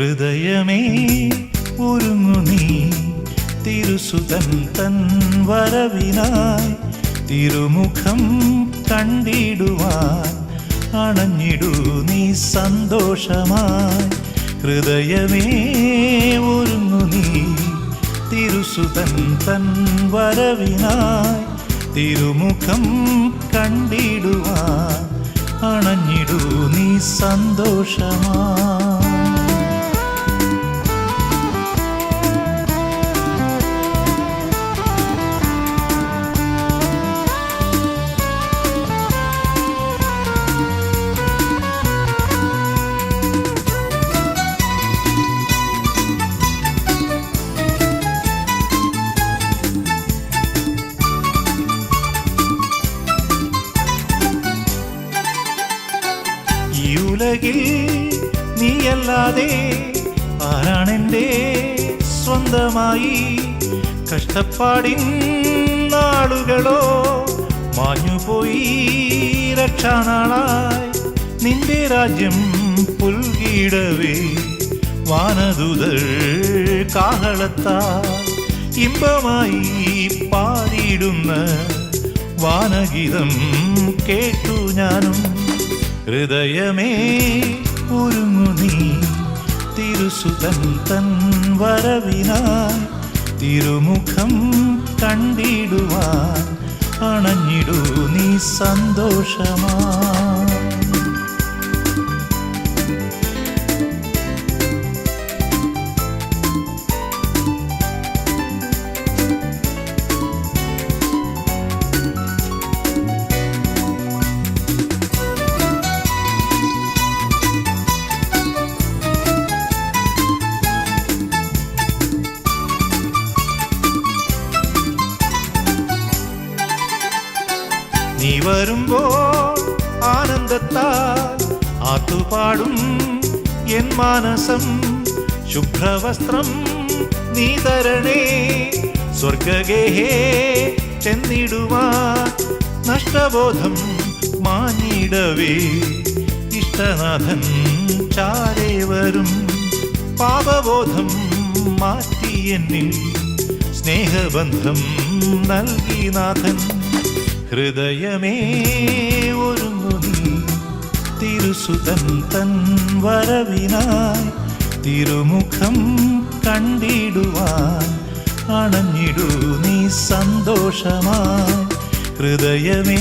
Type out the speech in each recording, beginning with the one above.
ഹൃദയമേ ഒരുങ്ങു നീ തിരുസുതൻ തൻ വരവിനായി തിരുമുഖം കണ്ടിടുവാൻ അണഞ്ഞിടൂ നീ സന്തോഷമായി ഹൃദയമേ ഒരുങ്ങു നീ തിരുസുതൻ തൻ വരവിനായി തിരുമുഖം കണ്ടിടുവാൻ അണഞ്ഞിടൂ നീ സന്തോഷമായി ഉലകിൽ നീയല്ലാതെ ആരാണെൻ്റെ സ്വന്തമായി കഷ്ടപ്പാടിൻ നാളുകളോ മാഞ്ഞുപോയി രക്ഷാനാളായി നിന്റെ രാജ്യം പുൽകിടവേ വാനദൂതർ കാഹളത്താൽ ഇമ്പമായി പാടിയിടുന്ന വാനഗീതം കേട്ടു ഞാനും ഹൃദയമേ ഒരുങ്ങു നീ തിരുസുതൻ തൻ വരവിനായി തിരുമുഖം കണ്ടിടുവാൻ അണഞ്ഞിടൂ നീ സന്തോഷമായി നീ വരുമ്പോൾ ആനന്ദത്താൽ ആത്തുപാടും എൻ മാനസം ശുഭ്രവസ്ത്രം നീ തരണേ സ്വർഗഗേഹേ ചെന്നിടുവാൻ നഷ്ടബോധം മാഞ്ഞിടവേ ഇഷ്ടനാഥൻ ചാരേ വരും പാപബോധം മാറ്റി എന്നിൽ സ്നേഹബന്ധം നൽകി നാഥൻ ഹൃദയമേ ഒരുങ്ങു നീ തിരുസുതൻ തൻ വരവിനായി തിരുമുഖം കണ്ടിടുവാൻ അണഞ്ഞിടൂ നീ സന്തോഷമായി ഹൃദയമേ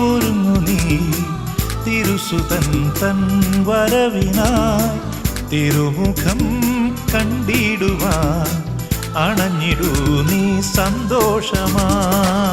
ഒരുങ്ങു നീ തിരുസുതൻ തൻ വരവിനായി തിരുമുഖം കണ്ടിടുവാൻ അണഞ്ഞിടൂ നീ സന്തോഷമായി